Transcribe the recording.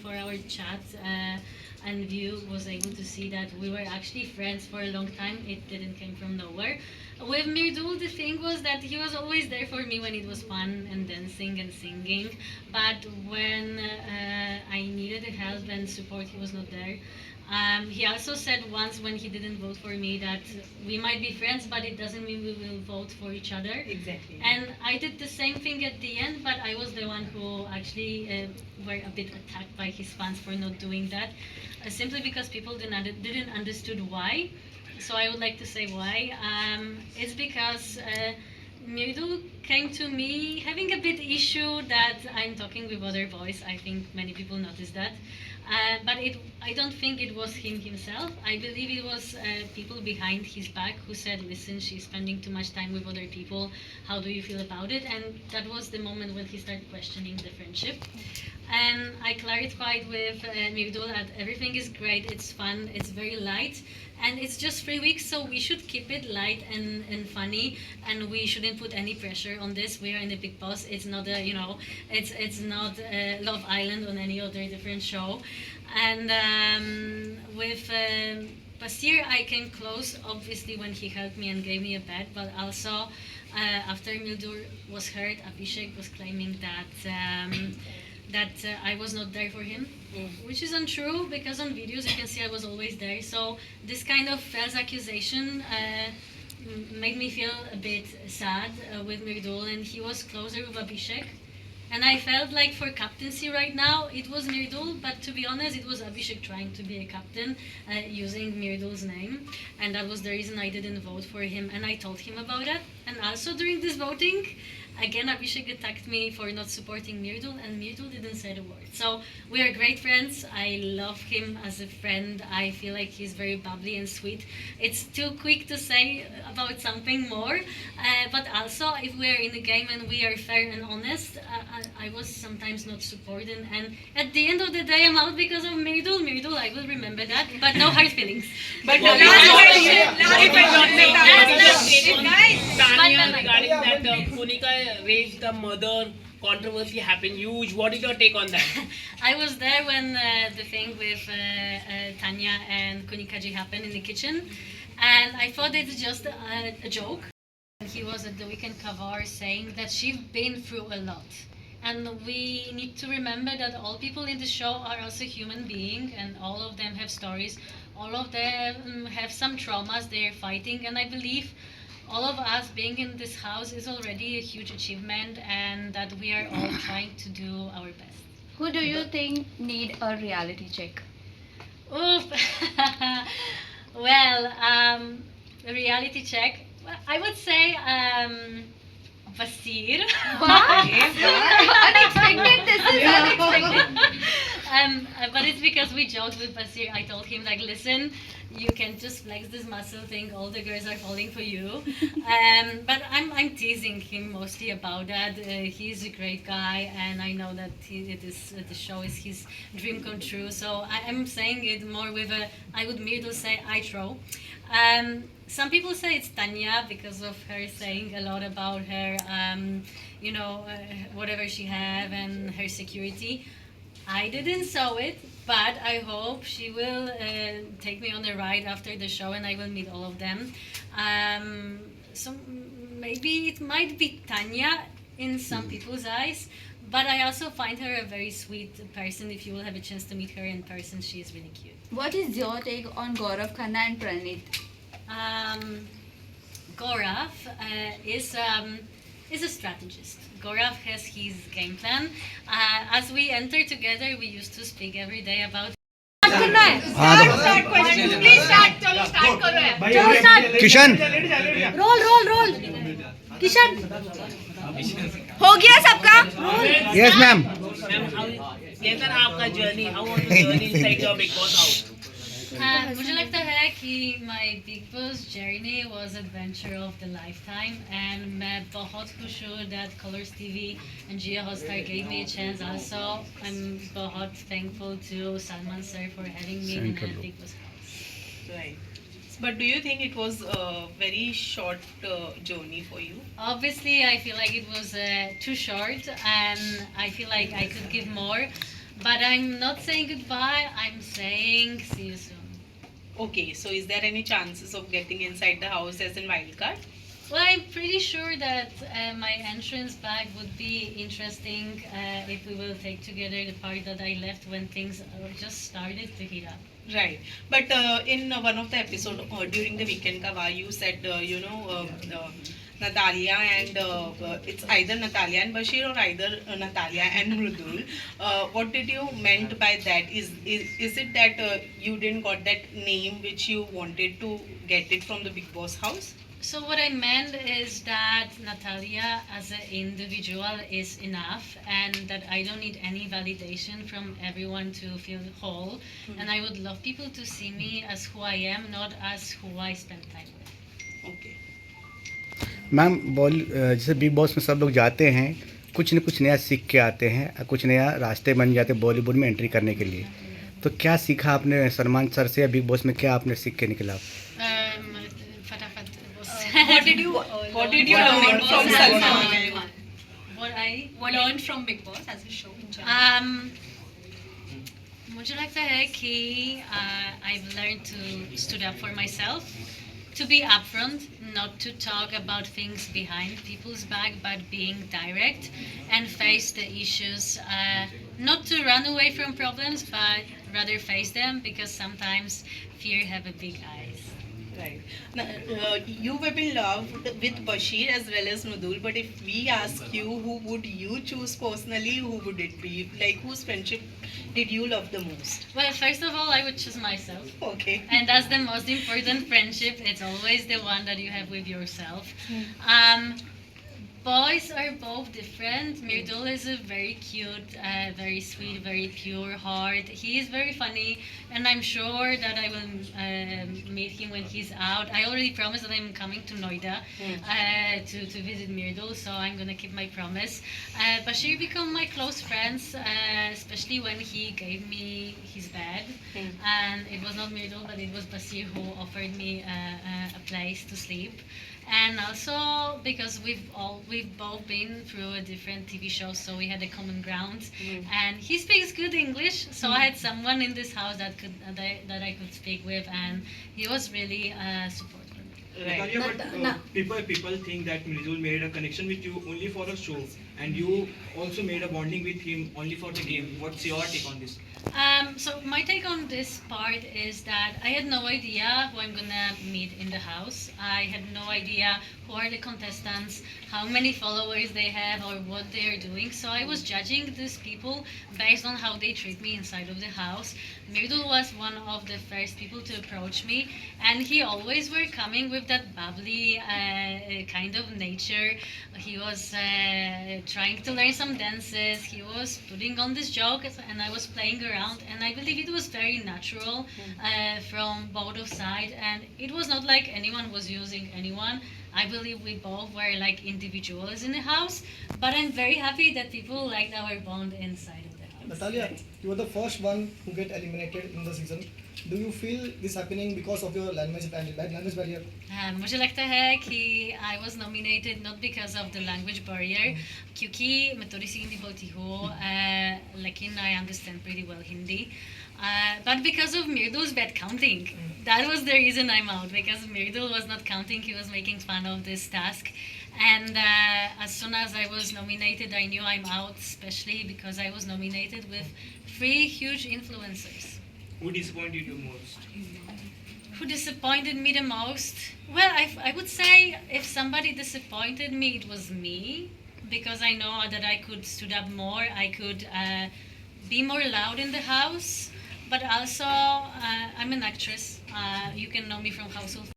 for our chat, and View was able to see that we were actually friends for a long time. It didn't come from nowhere. With Mirdul, the thing was that he was always there for me when it was fun and dancing and singing. But when I needed help and support, he was not there. He also said once when he didn't vote for me that we might be friends, but it doesn't mean we will vote for each other. Exactly. And I did the same thing at the end, but I was the one who actually were a bit attacked by his fans for not doing that, simply because people didn't understood why. So I would like to say why. It's because Mirdul came to me having a bit issue that I'm talking with other boys. I think many people noticed that. But I don't think it was him himself. I believe it was people behind his back who said, listen, she's spending too much time with other people. How do you feel about it? And that was the moment when he started questioning the friendship. And I clarified with Mirdul that everything is great, it's fun, it's very light, and it's just 3 weeks, so we should keep it light and funny, and we shouldn't put any pressure on this. We are in the Big Boss. It's not a, it's not Love Island on any other different show. And with Basir, I came close, obviously, when he helped me and gave me a bet, but also after Mildur was hurt, Abhishek was claiming that I was not there for him, which is untrue because on videos you can see I was always there. So this kind of false accusation made me feel a bit sad with Mirdul, and he was closer with Abhishek. And I felt like for captaincy right now, it was Mirdul, but to be honest, it was Abhishek trying to be a captain using Mirdul's name. And that was the reason I didn't vote for him. And I told him about it. And also during this voting, again, Abhishek attacked me for not supporting Mirdul, and Mirdul didn't say a word. So we are great friends. I love him as a friend. I feel like he's very bubbly and sweet. It's too quick to say about something more, but also if we are in the game and we are fair and honest, I was sometimes not supported. And at the end of the day, I'm out because of Mirdul. Mirdul, I will remember that, but no hard feelings. But Well, Tanya, regarding that Punika raised the mother controversy happened huge. What is your take on that? I was there when the thing with Tanya and Kunikaji happened in the kitchen, and I thought it's just a joke. He was at the weekend cover saying that she's been through a lot. And we need to remember that all people in the show are also human beings, and all of them have stories. All of them have some traumas they're fighting, and I believe all of us being in this house is already a huge achievement, and that we are all trying to do our best. Who do you think need a reality check? Oof. Well, a reality check. Well, I would say Basir. What? Unexpected. This is unexpected. But it's because we joked with Basir. I told him, like, listen, you can just flex this muscle thing. All the girls are falling for you. But I'm teasing him mostly about that. He's a great guy, and I know that the show is his dream come true. So I'm saying it more with a, I would merely say I throw. Some people say it's Tanya because of her saying a lot about her, whatever she have and her security. I didn't saw it, but I hope she will take me on a ride after the show, and I will meet all of them. So maybe it might be Tanya in some people's eyes, but I also find her a very sweet person. If you will have a chance to meet her in person, she is really cute. What is your take on Gaurav Khanna and Pranit? Gaurav is a strategist. Gaurav has his game plan. As we enter together, we used to speak every day about. start question. Please start. चलो start करो है. चलो start. Kishan role Kishan हो गया सबका yes ma'am कैसा रहा आपका journey? How was the journey inside your Big Boss house? मुझे लगता है कि my Big Boss journey was adventure of the lifetime, and मैं बहुत खुश हूँ that Colors TV and Jia Hotstar gave me a chance. Also, I'm बहुत thankful to Salman sir for having me in the Big Boss house. Right. But do you think it was a very short journey for you? Obviously, I feel like it was too short, and I feel like I could give more. But I'm not saying goodbye. I'm saying see you soon. Okay, so is there any chances of getting inside the house as in wildcard? Well, I'm pretty sure that my entrance back would be interesting if we will take together the part that I left when things just started to heat up. Right, but in one of the episode during the weekend Kava, you said Natalia and it's either Natalia and Bashir or either Natalia and Mrudul. What did you meant by that? Is it that you didn't got that name which you wanted to get it from the Big Boss house? So what I meant is that Natalia as an individual is enough and that I don't need any validation from everyone to feel whole. And I would love people to see me as who I am, not as who I spend time with. Okay. Ma'am जैसे big boss में सब लोग जाते हैं, कुछ न कुछ नया सीख के आते हैं, कुछ नया रास्ते बन जाते हैं बॉलीवुड में एंट्री करने के लिए। तो क्या सीखा आपने सलमान सर से या बिग बॉस में, क्या आपने सीख के निकला? फटाफट What did you learn from Salman? What I learned from Big Boss as a show in general? मुझे लगता है कि I've learned to stood up for myself, to be upfront, not to talk about things behind people's back, but being direct and face the issues. Not to run away from problems, but rather face them because sometimes fear have a big eyes. Right. Now, you have been loved with Bashir as well as Nudul, but if we ask you, who would you choose personally? Who would it be? Like, whose friendship did you love the most? Well, first of all, I would choose myself. Okay. And that's the most important friendship. It's always the one that you have with yourself. Boys are both different. Mirdul is a very cute, very sweet, very pure heart. He is very funny, and I'm sure that I will meet him when he's out. I already promised that I'm coming to Noida to visit Mirdul, so I'm gonna keep my promise. Bashir became my close friends, especially when he gave me his bed, and it was not Mirdul, but it was Bashir who offered me a place to sleep. And also because we've both been through a different TV shows, so we had a common ground. And he speaks good English, so I had someone in this house that I could speak with, and he was really supportive. Right. Natalia, but people think that Mridul made a connection with you only for a show, and you also made a bonding with him only for the game. What's your take on this? So my take on this part is that I had no idea who I'm gonna meet in the house. I had no idea who are the contestants, how many followers they have, or what they are doing. So I was judging these people based on how they treat me inside of the house. Mirdul was one of the first people to approach me, and he always were coming with that bubbly kind of nature. He was trying to learn some dances. He was putting on this joke, and I was playing around. And I believe it was very natural from both of sides, and it was not like anyone was using anyone. I believe we both were like individuals in the house, but I'm very happy that people liked our bond inside of the house. Natalia, you were the first one who get eliminated in the season. Do you feel this happening because of your language barrier? मुझे लगता है कि I was nominated not because of the language barrier, क्योंकि मैं थोड़ी सी हिंदी बोलती हूँ, लेकिन I understand pretty well Hindi. But because of Mirdul's bad counting. That was the reason I'm out, because Mirdul was not counting, he was making fun of this task. And as soon as I was nominated, I knew I'm out, especially because I was nominated with 3 huge influencers. Who disappointed you most? Who disappointed me the most? Well, I would say if somebody disappointed me, it was me, because I know that I could stood up more, I could be more loud in the house. But also, I'm an actress. You can know me from Household